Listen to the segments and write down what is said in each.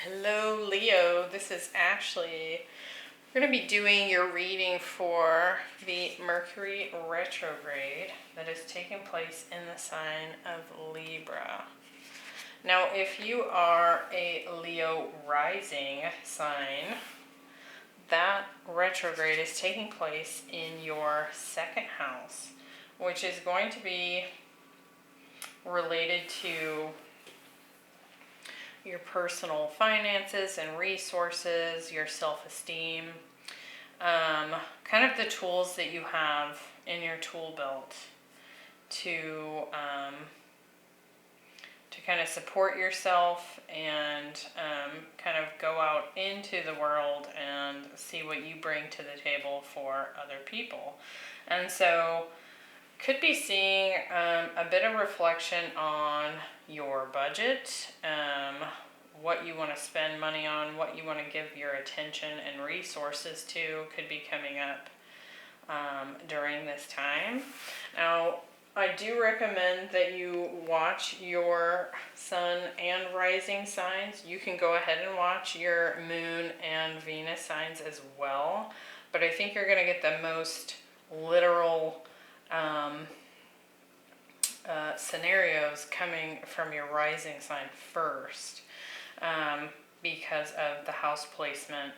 Hello Leo, this is Ashley. We're going to be doing your reading for the Mercury Retrograde that is taking place in the sign of Libra. Now, if you are a Leo rising sign, that retrograde is taking place in your second house, which is going to be related to your personal finances and resources, your self-esteem, kind of the tools that you have in your tool belt to kind of support yourself and kind of go out into the world and see what you bring to the table for other people. And so could be seeing a bit of reflection on your budget, what you want to spend money on, what you want to give your attention and resources to could be coming up during this time. Now, I do recommend that you watch your sun and rising signs. You can go ahead and watch your moon and Venus signs as well, but I think you're going to get the most literal scenarios coming from your rising sign first, because of the house placement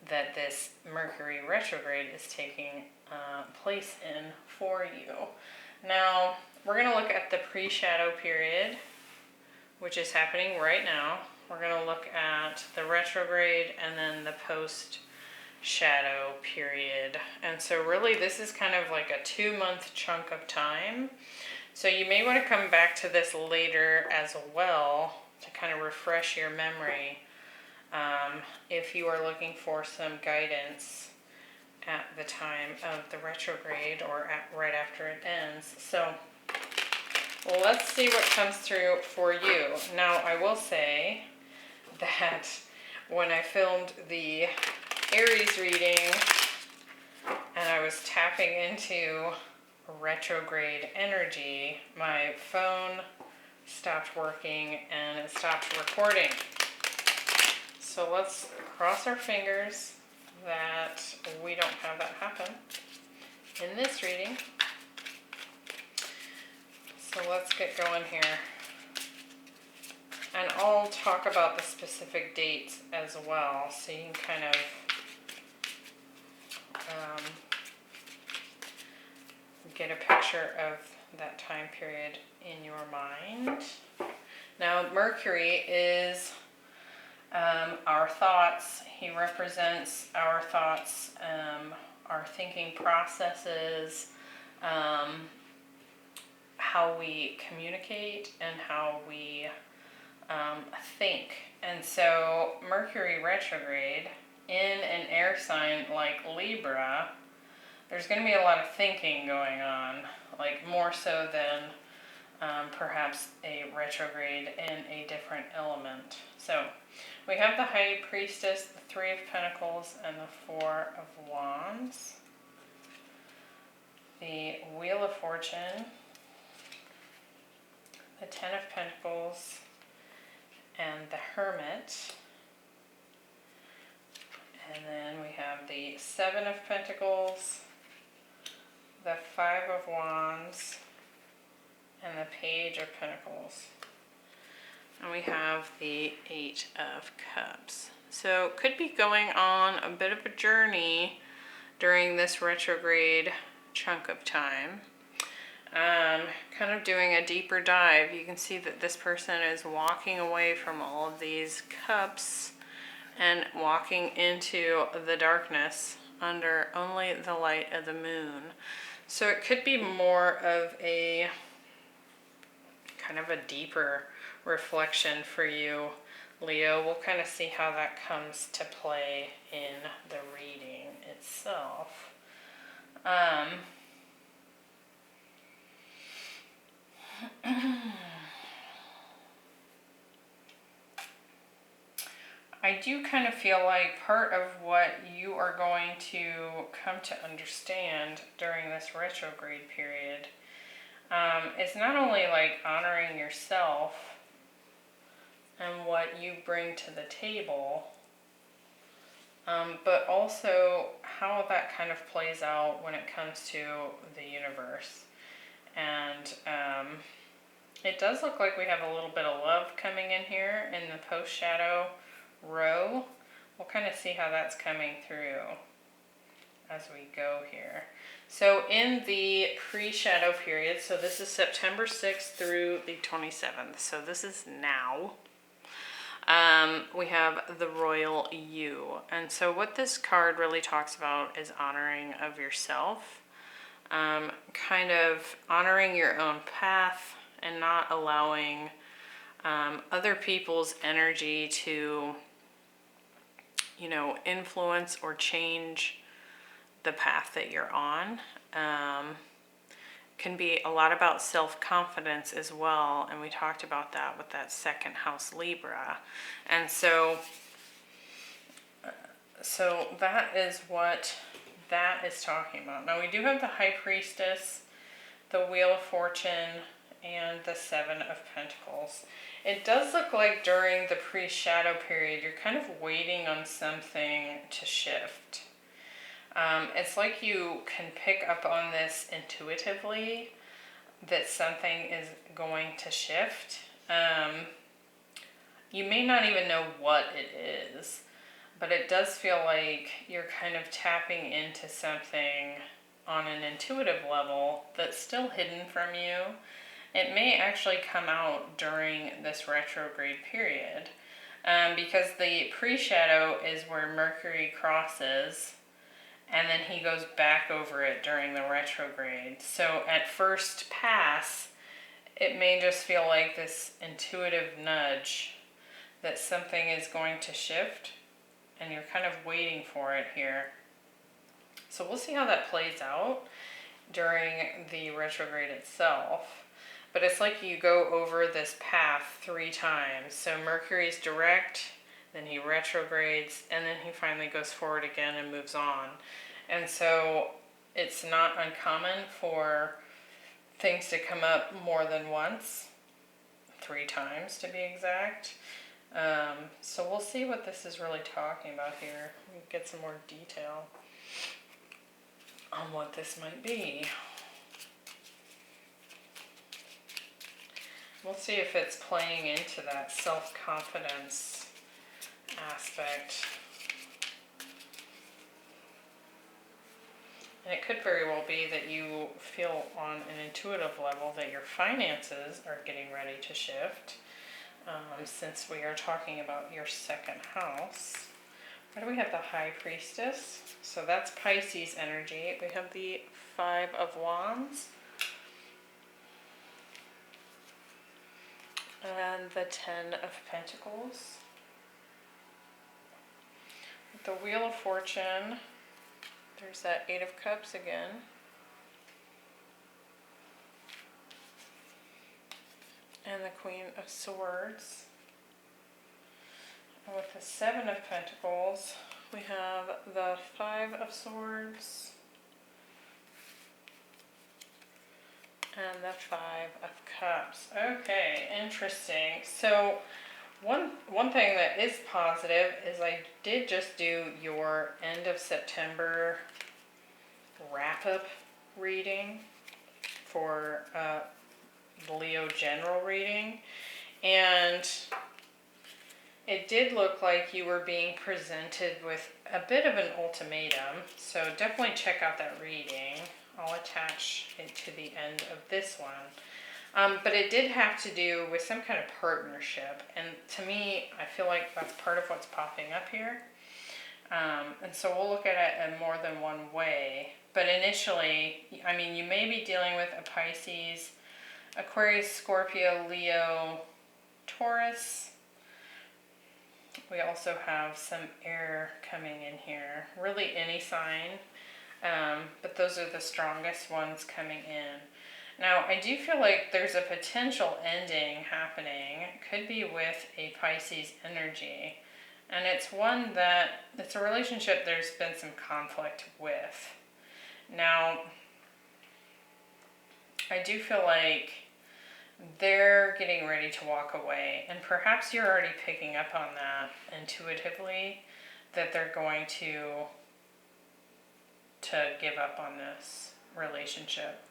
that this Mercury retrograde is taking place in for you. Now, we're going to look at the pre-shadow period, which is happening right now. We're going to look at the retrograde and then the post-shadow period. And so really this is kind of like a 2-month chunk of time. So you may want to come back to this later as well to kind of refresh your memory if you are looking for some guidance at the time of the retrograde or right after it ends. So let's see what comes through for you. Now, I will say that when I filmed the Aries reading and I was tapping into retrograde energy, my phone stopped working and it stopped recording. So let's cross our fingers that we don't have that happen in this reading. So let's get going here. And I'll talk about the specific dates as well, so you can kind of get a picture of that time period in your mind. Now, Mercury is our thoughts. He represents our thoughts, our thinking processes, how we communicate and how we think. And so Mercury retrograde in an air sign like Libra, there's going to be a lot of thinking going on, like more so than perhaps a retrograde in a different element. So we have the High Priestess, the Three of Pentacles, and the Four of Wands. The Wheel of Fortune, the Ten of Pentacles, and the Hermit. And then we have the Seven of Pentacles, the Five of Wands, and the Page of Pentacles. And we have the Eight of Cups. So could be going on a bit of a journey during this retrograde chunk of time. Kind of doing a deeper dive. You can see that this person is walking away from all of these cups and walking into the darkness under only the light of the moon. So it could be more of a kind of a deeper reflection for you, Leo. We'll kind of see how that comes to play in the reading itself. I do kind of feel like part of what you are going to come to understand during this retrograde period is not only like honoring yourself and what you bring to the table, but also how that kind of plays out when it comes to the universe. And it does look like we have a little bit of love coming in here in the post-shadow row. We'll kind of see how that's coming through as we go here. So in the pre-shadow period, so this is September 6th through the 27th, so this is now, we have the Royal You. And so what this card really talks about is honoring of yourself, kind of honoring your own path and not allowing other people's energy to, you know, influence or change the path that you're on. Can be a lot about self-confidence as well, and we talked about that with that second house Libra. And so that is what that is talking about. Now we do have the High Priestess, the Wheel of Fortune, and the Seven of Pentacles. It does look like during the pre-shadow period you're kind of waiting on something to shift. It's like you can pick up on this intuitively, that something is going to shift. You may not even know what it is, but it does feel like you're kind of tapping into something on an intuitive level that's still hidden from you. It may actually come out during this retrograde period, because the pre-shadow is where Mercury crosses, and then he goes back over it during the retrograde. So at first pass, it may just feel like this intuitive nudge that something is going to shift, and you're kind of waiting for it here. So we'll see how that plays out during the retrograde itself. But it's like you go over this path 3 times. So Mercury's direct, then he retrogrades, and then he finally goes forward again and moves on. And so it's not uncommon for things to come up more than once, 3 times to be exact. So we'll see what this is really talking about here. We'll get some more detail on what this might be. We'll see if it's playing into that self-confidence aspect. And it could very well be that you feel on an intuitive level that your finances are getting ready to shift, since we are talking about your second house. Why do we have the High Priestess? So that's Pisces energy. We have the 5 of Wands. And the 10 of Pentacles. With the Wheel of Fortune, there's that 8 of Cups again. And the Queen of Swords. And with the 7 of Pentacles, we have the 5 of Swords and the 5 of Cups. Okay, interesting. So one thing that is positive is I did just do your end of September wrap-up reading for the Leo general reading, and it did look like you were being presented with a bit of an ultimatum, so definitely check out that reading. I'll attach it to the end of this one. But it did have to do with some kind of partnership, and to me, I feel like that's part of what's popping up here. And so we'll look at it in more than one way. But initially, I mean, you may be dealing with a Pisces, Aquarius, Scorpio, Leo, Taurus. We also have some air coming in here. Really any sign, but those are the strongest ones coming in. Now, I do feel like there's a potential ending happening. It could be with a Pisces energy. And it's one that, it's a relationship there's been some conflict with. Now, I do feel like they're getting ready to walk away. And perhaps you're already picking up on that intuitively, that they're going to give up on this relationship.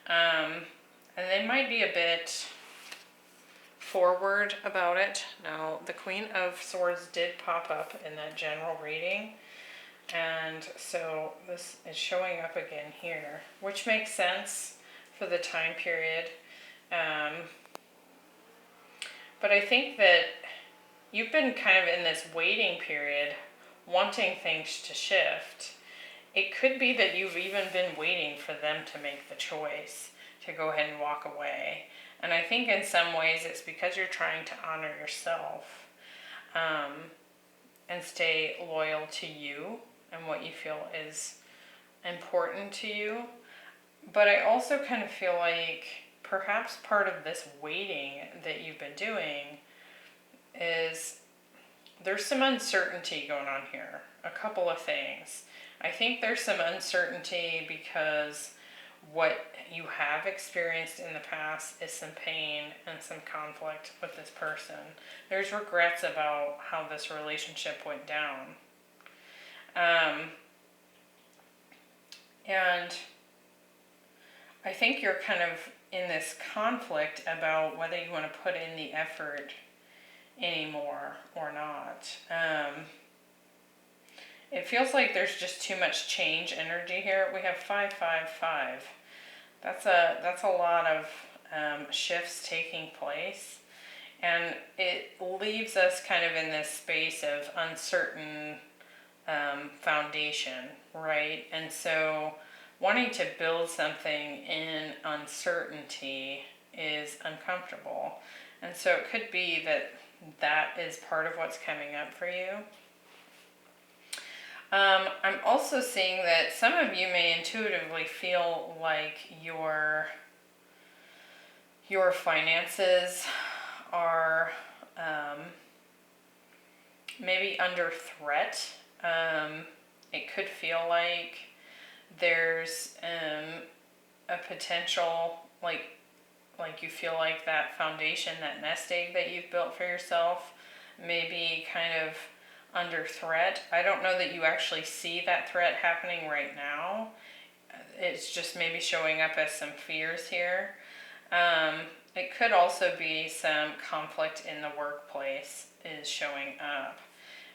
And they might be a bit forward about it. Now, the Queen of Swords did pop up in that general reading. And so this is showing up again here, which makes sense for the time period. But I think that you've been kind of in this waiting period, wanting things to shift. It could be that you've even been waiting for them to make the choice to go ahead and walk away. And I think in some ways it's because you're trying to honor yourself, and stay loyal to you and what you feel is important to you. But I also kind of feel like perhaps part of this waiting that you've been doing is there's some uncertainty going on here. A couple of things. I think there's some uncertainty because what you have experienced in the past is some pain and some conflict with this person. There's regrets about how this relationship went down. And I think you're kind of in this conflict about whether you want to put in the effort anymore or not. It feels like there's just too much change energy here. We have 555. That's a lot of shifts taking place, and it leaves us kind of in this space of uncertain foundation, right? And so wanting to build something in uncertainty is uncomfortable. And so it could be that that is part of what's coming up for you. I'm also seeing that some of you may intuitively feel like your finances are maybe under threat. It could feel like there's a potential, like you feel like that foundation, that nest egg that you've built for yourself may be kind of under threat. I don't know that you actually see that threat happening right now. It's just maybe showing up as some fears here. It could also be some conflict in the workplace is showing up.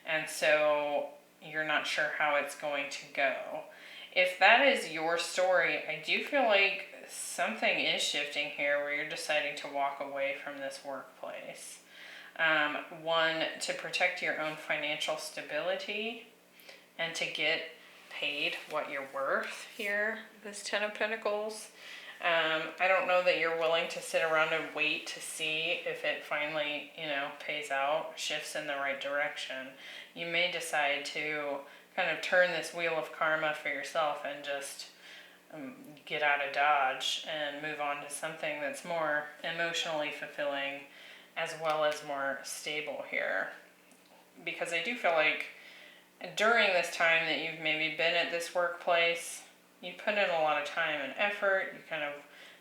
And so you're not sure how it's going to go. If that is your story, I do feel like something is shifting here where you're deciding to walk away from this workplace. One, to protect your own financial stability and to get paid what you're worth here, this Ten of Pentacles. I don't know that you're willing to sit around and wait to see if it finally, pays out, shifts in the right direction. You may decide to kind of turn this wheel of karma for yourself and just get out of Dodge and move on to something that's more emotionally fulfilling as well as more stable here. Because I do feel like during this time that you've maybe been at this workplace, you put in a lot of time and effort, you've kind of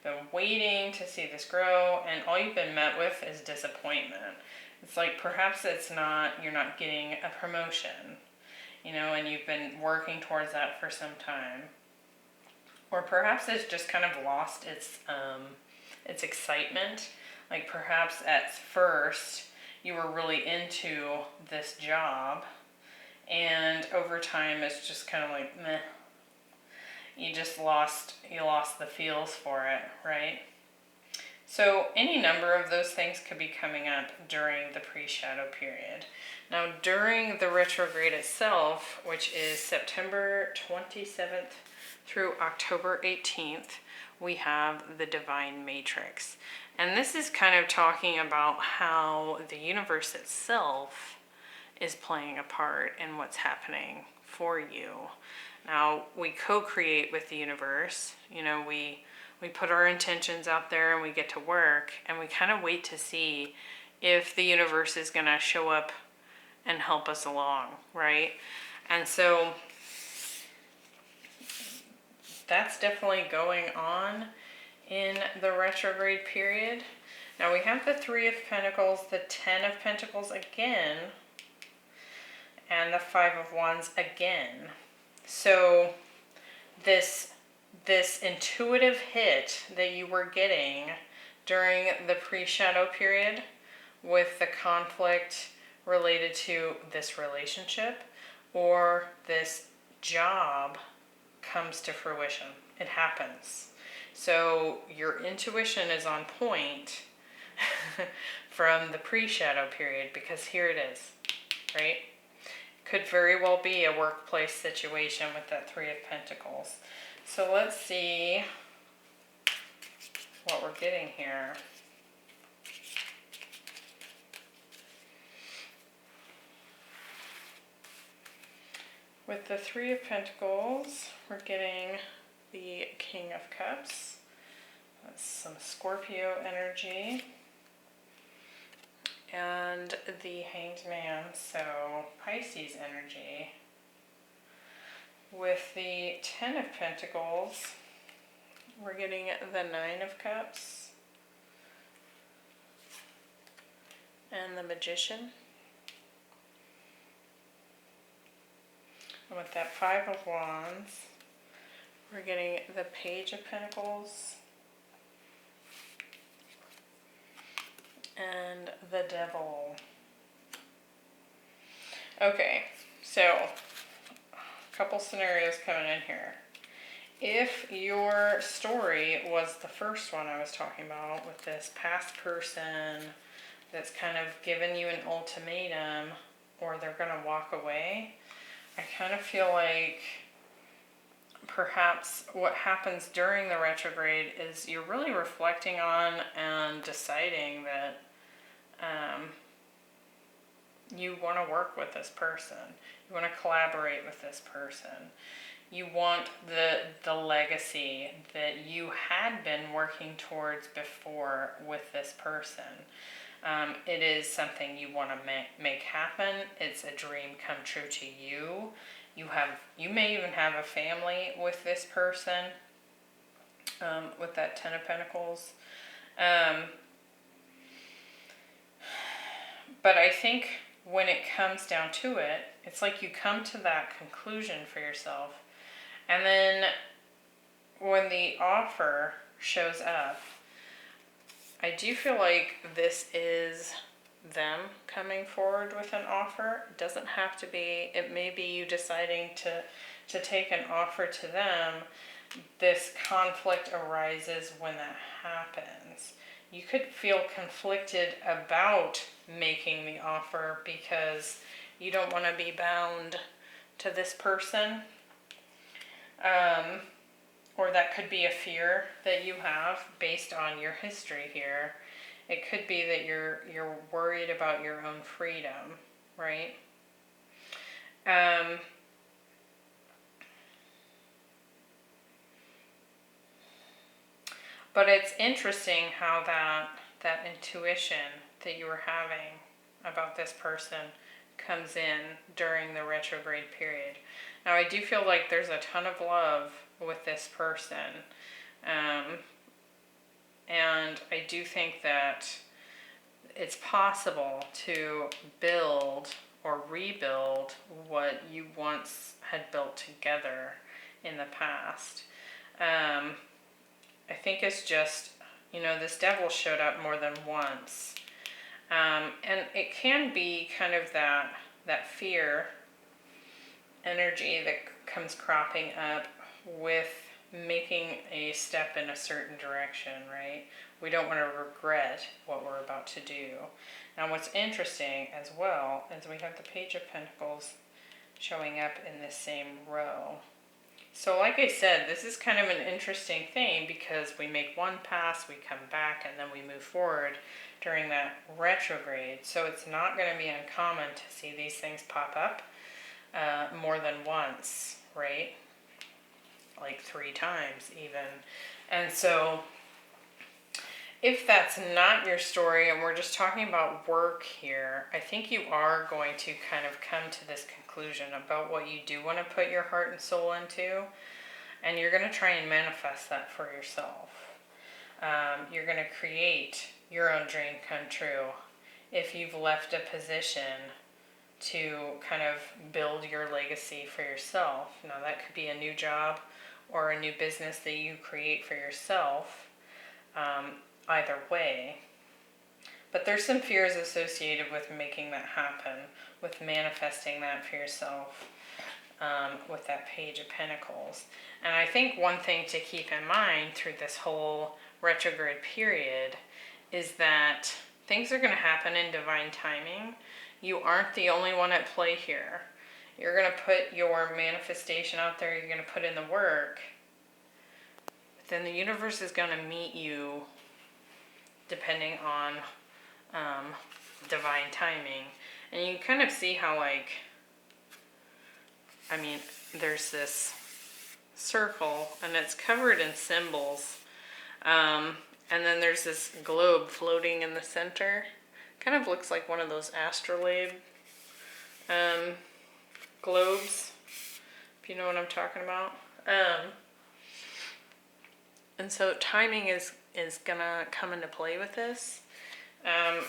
been waiting to see this grow, and all you've been met with is disappointment. It's like perhaps you're not getting a promotion, and you've been working towards that for some time. Or perhaps it's just kind of lost its excitement. Like perhaps at first you were really into this job, and over time it's just kind of like meh. You lost the feels for it, right? So any number of those things could be coming up during the pre-shadow period. Now during the retrograde itself, which is September 27th through October 18th, we have the Divine Matrix. And this is kind of talking about how the universe itself is playing a part in what's happening for you. Now, we co-create with the universe. We put our intentions out there and we get to work, and we kind of wait to see if the universe is going to show up and help us along, right? And so that's definitely going on in the retrograde period. Now we have the Three of Pentacles, the Ten of Pentacles again, and the Five of Wands again. So this intuitive hit that you were getting during the pre-shadow period with the conflict related to this relationship or this job comes to fruition. It happens. So your intuition is on point from the pre-shadow period, because here it is, right? Could very well be a workplace situation with that Three of Pentacles. So let's see what we're getting here. With the Three of Pentacles, we're getting the King of Cups. That's some Scorpio energy. And the Hanged Man, so Pisces energy. With the Ten of Pentacles, we're getting the Nine of Cups and the Magician. And with that Five of Wands, we're getting the Page of Pentacles and the Devil. Okay, so a couple scenarios coming in here. If your story was the first one I was talking about with this past person that's kind of given you an ultimatum or they're going to walk away, I kind of feel like perhaps what happens during the retrograde is you're really reflecting on and deciding that you want to work with this person. You want to collaborate with this person. You want the legacy that you had been working towards before with this person. It is something you want to make happen. It's a dream come true to you. You may even have a family with this person, with that Ten of Pentacles. But I think when it comes down to it, it's like you come to that conclusion for yourself. And then when the offer shows up, I do feel like this is them coming forward with an offer. It doesn't have to be. It may be you deciding to take an offer to them. This conflict arises when that happens. You could feel conflicted about making the offer because you don't want to be bound to this person. Or that could be a fear that you have based on your history here. It could be that you're worried about your own freedom, right? But it's interesting how that intuition that you were having about this person comes in during the retrograde period. Now, I do feel like there's a ton of love with this person. And I do think that it's possible to build or rebuild what you once had built together in the past. I think it's just, this devil showed up more than once. And it can be kind of that fear energy that comes cropping up with making a step in a certain direction, right? We don't want to regret what we're about to do. Now, what's interesting as well is we have the Page of Pentacles showing up in this same row. So like I said, this is kind of an interesting thing because we make one pass, we come back, and then we move forward during that retrograde. So it's not going to be uncommon to see these things pop up more than once, right? Like 3 times even. And so if that's not your story and we're just talking about work here, I think you are going to kind of come to this conclusion about what you do want to put your heart and soul into, and you're going to try and manifest that for yourself. You're going to create your own dream come true if you've left a position to kind of build your legacy for yourself. Now, that could be a new job or a new business that you create for yourself, either way. But there's some fears associated with making that happen, with manifesting that for yourself, with that Page of Pentacles. And I think one thing to keep in mind through this whole retrograde period is that things are going to happen in divine timing. You aren't the only one at play here. You're going to put your manifestation out there, you're going to put in the work, but then the universe is going to meet you depending on divine timing. And you kind of see how, like, I mean, there's this circle and it's covered in symbols, and then there's this globe floating in the center. Kind of looks like one of those astrolabe globes, if you know what I'm talking about. And so timing is gonna come into play with this, and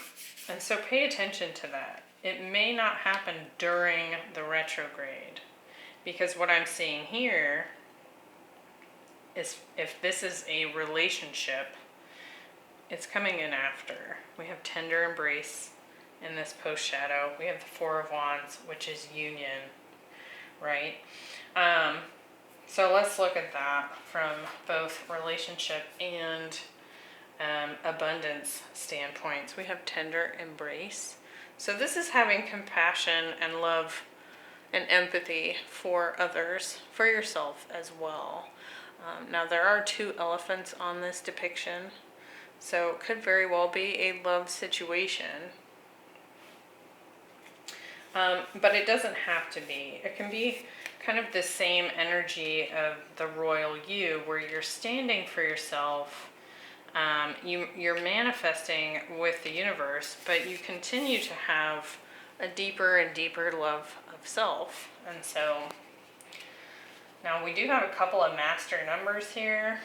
so pay attention to that. It may not happen during the retrograde, because what I'm seeing here is, if this is a relationship, it's coming in after. We have tender embrace in this post shadow. We have the Four of Wands, which is union, right? So let's look at that from both relationship and abundance standpoints. We have tender embrace. So this is having compassion and love and empathy for others, for yourself as well. Now there are two elephants on this depiction, so it could very well be a love situation. But it doesn't have to be. It can be kind of the same energy of the royal you, where you're standing for yourself. You're manifesting with the universe, but you continue to have a deeper and deeper love of self. And so now we do have a couple of master numbers here.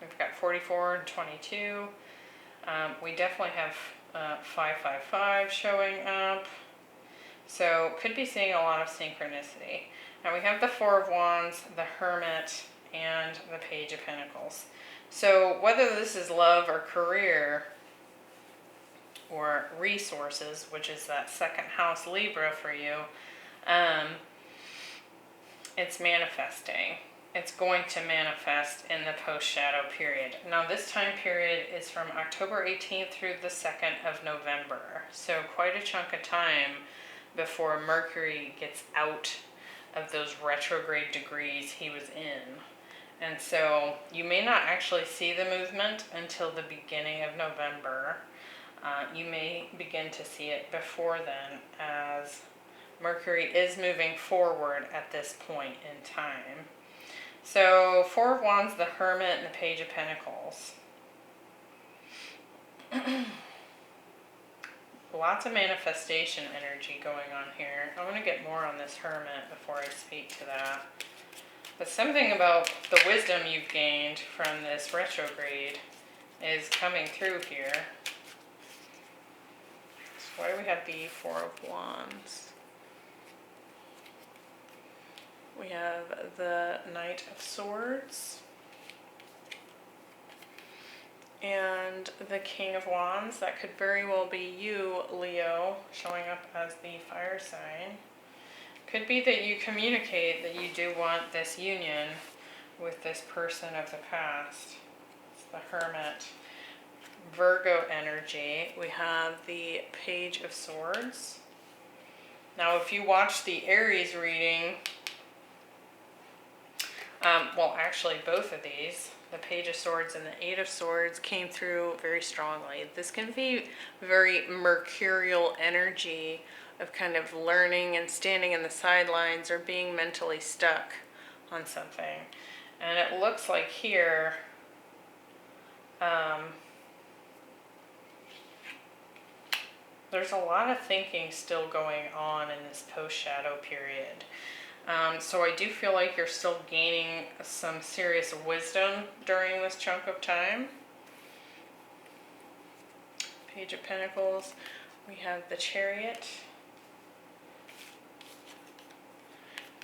We've got 44 and 22. We definitely have 555 showing up. So could be seeing a lot of synchronicity. Now we have the Four of Wands, the Hermit, and the Page of Pentacles. So whether this is love or career or resources, which is that second house Libra for you, it's manifesting. It's going to manifest in the post-shadow period. Now this time period is from October 18th through the 2nd of November. So quite a chunk of time before Mercury gets out of those retrograde degrees he was in. And so you may not actually see the movement until the beginning of November. You may begin to see it before then, as Mercury is moving forward at this point in time. So Four of Wands, the Hermit, and the Page of Pentacles. Lots of manifestation energy going on here. I want to get more on this Hermit before I speak to that. But something about the wisdom you've gained from this retrograde is coming through here. So why do we have the Four of Wands? We have the Knight of Swords and the King of Wands. That could very well be you, Leo, showing up as the fire sign. Could be that you communicate that you do want this union with this person of the past. It's the Hermit. Virgo energy. We have the Page of Swords. Now if you watch the Aries reading, well actually both of these, the Page of Swords and the Eight of Swords, came through very strongly. This can be very mercurial energy of kind of learning and standing in the sidelines or being mentally stuck on something. And it looks like here, there's a lot of thinking still going on in this post-shadow period. So I do feel like you're still gaining some serious wisdom during this chunk of time. Page of Pentacles. We have the Chariot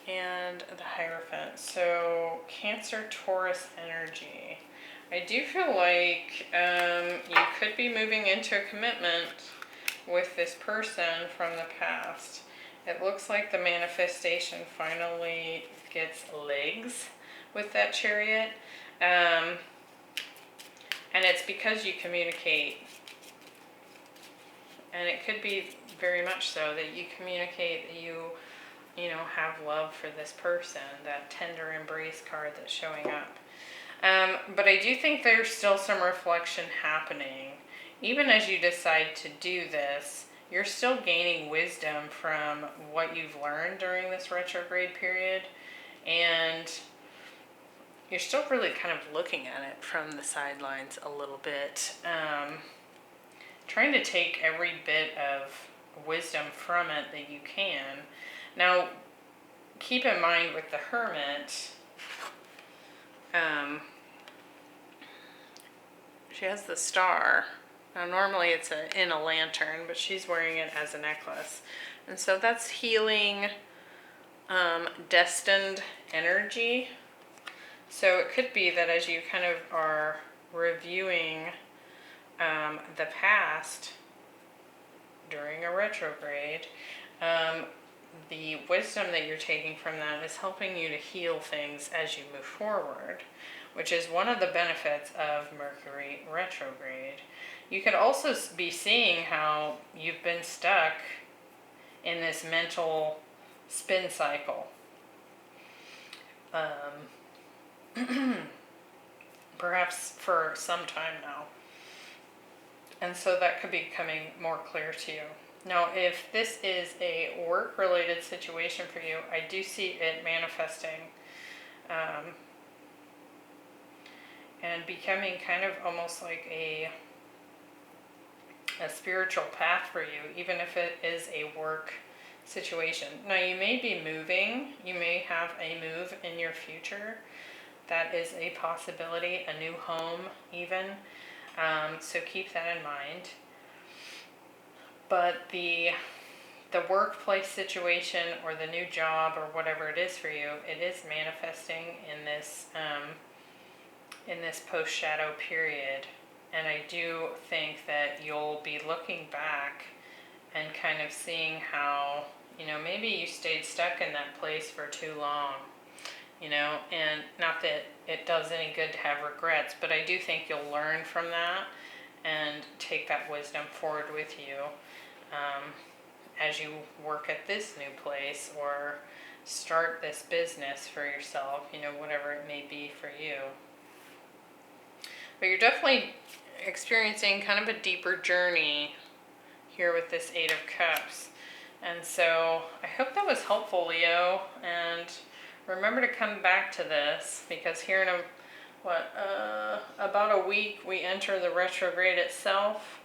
and the Hierophant. So Cancer, Taurus energy. I do feel like you could be moving into a commitment with this person from the past. It looks like the manifestation finally gets legs with that Chariot. And it's because you communicate. And it could be very much so that you communicate that you have love for this person, that tender embrace card that's showing up. But I do think there's still some reflection happening. Even as you decide to do this, you're still gaining wisdom from what you've learned during this retrograde period. And you're still really kind of looking at it from the sidelines a little bit. Trying to take every bit of wisdom from it that you can. Now, keep in mind with the Hermit, she has the star. Now, normally it's in a lantern, but she's wearing it as a necklace. And so that's healing, destined energy. So it could be that as you kind of are reviewing the past during a retrograde, the wisdom that you're taking from that is helping you to heal things as you move forward, which is one of the benefits of Mercury retrograde. You could also be seeing how you've been stuck in this mental spin cycle. Perhaps for some time now. And so that could be becoming more clear to you. Now, if this is a work-related situation for you, I do see it manifesting and becoming kind of almost like a spiritual path for you, even if it is a work situation. Now, you may be moving. You may have a move in your future. That is a possibility, a new home even. So keep that in mind. But the workplace situation or the new job or whatever it is for you, it is manifesting in this post-shadow period. And I do think that you'll be looking back and kind of seeing how, maybe you stayed stuck in that place for too long. And not that it does any good to have regrets, but I do think you'll learn from that and take that wisdom forward with you as you work at this new place or start this business for yourself, whatever it may be for you. But you're definitely experiencing kind of a deeper journey here with this Eight of Cups. And so I hope that was helpful, Leo, and remember to come back to this, because here in about a week we enter the retrograde itself,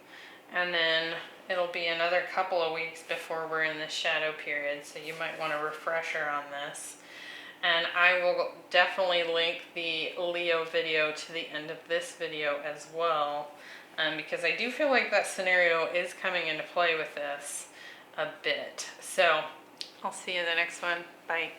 and then it'll be another couple of weeks before we're in this shadow period, so you might want a refresher on this. And I will definitely link the Leo video to the end of this video as well, because I do feel like that scenario is coming into play with this a bit. So I'll see you in the next one. Bye.